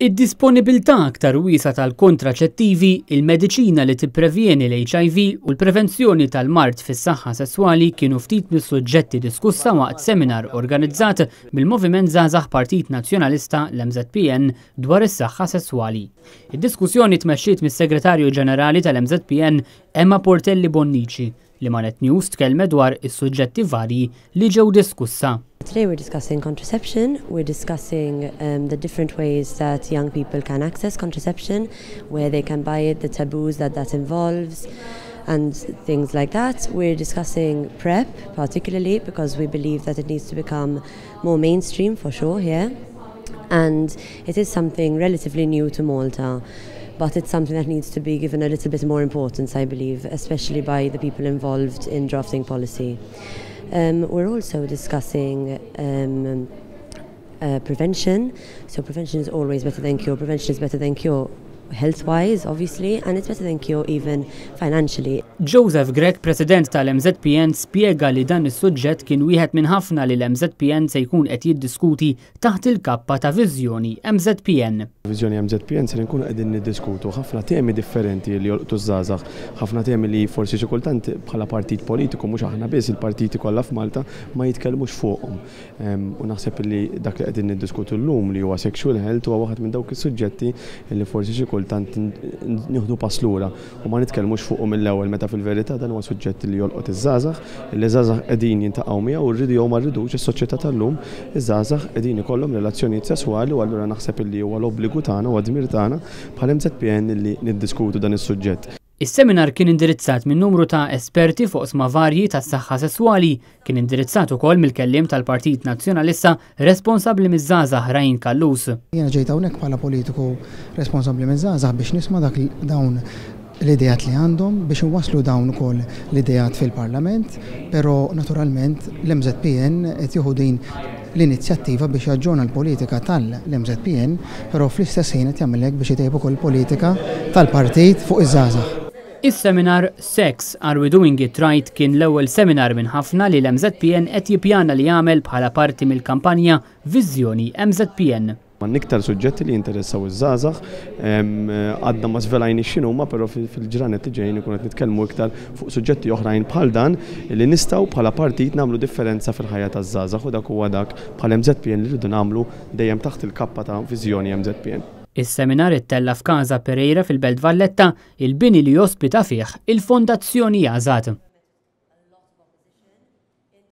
Id-disponibilità aktar wiesa tal-kontraċettivi, il-mediċina li tipprevjeni l-HIV u l-prevenzjoni tal-mard fis-saħħa sesswali kienu ftit mis-suġġetti diskussa waqt seminar organizzat mill-Moviment Żgħażagħ Partit Nazzjonalista L-Mżpn dwar is-saħħa sesswali. Id-diskussjoni tmexxiet mis-Segretarju Ġenerali tal-Mżpn Emma Portelli Bonnici li Manet News tkellmet dwar is-suġġetti varji li ġew diskussa. Today we're discussing contraception, we're discussing the different ways that young people can access contraception, where they can buy it, the taboos that involves, and things like that. We're discussing PrEP, particularly because we believe that it needs to become more mainstream for sure here. And it is something relatively new to Malta, but it's something that needs to be given a little bit more importance, I believe, especially by the people involved in drafting policy. We're also discussing prevention. So prevention is always better than cure. Prevention is better than cure health-wise, obviously, and it's better than cure even financially. Joseph Grek, President tal-MZPN, spjega li dan is-suġġett kien wieħed minn ħafna li l-MZPN se jkun qed jiddiskuti taħt il-kappa ta' viżjoni MZPN. Viżjoni MZPN se nkunu qegħdin niddiskutu ħafna temi differenti li jolqtu żgħażagħ, ħafna temi li forsi xi kultant bħala partit politiku mhux aħna biss il-partiti kollha f'Malta ma jitkellmux fuqhom. U naħseb li dak li qegħdin niddiskutu llum li huwa sexual health huwa waħed minn dawk is-suġġetti li forsi xi kultant nieħdu pass lura u ma nitkellmux fuqhom mill-ewwel meta fil-verità dan huwa suġġett li jolqot iż-żgħażagħ li żgħażagħ qegħdin jintaqgħu miegħu u rridu jew ma rridux is-soċjetà tal-lum iż-żgħażagħ qegħdin ikollhom relazzjonijiet sesswali u allura naħseb li huwa l-obbligu tagħna u għad-dmir tagħna bħala MZPN li niddiskutu dan is-suġġett. Is-seminar kien indirizzat minn numru ta' esperti fuq oqsma varji tas-saħħa sesswali, kien indirizzat ukoll mill-kelliem tal-Partit Nazzjonalista responsabbli miż-żgħażagħ Rajn Kallus. Jiena ġejt hawnhekk bħala politiku responsabbli miż-żgħażagħ biex nisma' dak dawn l-idejat li għandhom biex nwaslu dawn ukoll l-idejat fil-Parlament, però naturalment l-MZPN qed jieħu din l-inizjattiva biex jaġġorna l-politika tal-MZPN, però fl-istess ħin qed jagħmel hekk biex itejbu ukoll politika tal-partit fuq iż-żgħażagħ. Is-seminar Sex Are We Doing It Right kien l-ewwel seminar minn ħafna li l-MZPN qed jippjana li jagħmel bħala parti mill-kampanja Viżjoni MZPN. Niktar suġġetti li jinteressaw iż-żgħażagħ għadna ma żvelajni x'inhuma, però fil-ġranet li ġejjin ikun qed nitkellmu iktar fuq suġġetti oħrajn bħal dan li nistgħu bħala partit nagħmlu differenza fil-ħajja taż-żgħażagħ u dak huwa dak bħala MZPN li rridu nagħmlu dejjem taħt il-kappa ta' Viżjoni MZPN. Is-seminar ittella f'Każa Pereira fil-Belt Valletta, il-bini li jospita fih il-Fondazzjoni Għażat.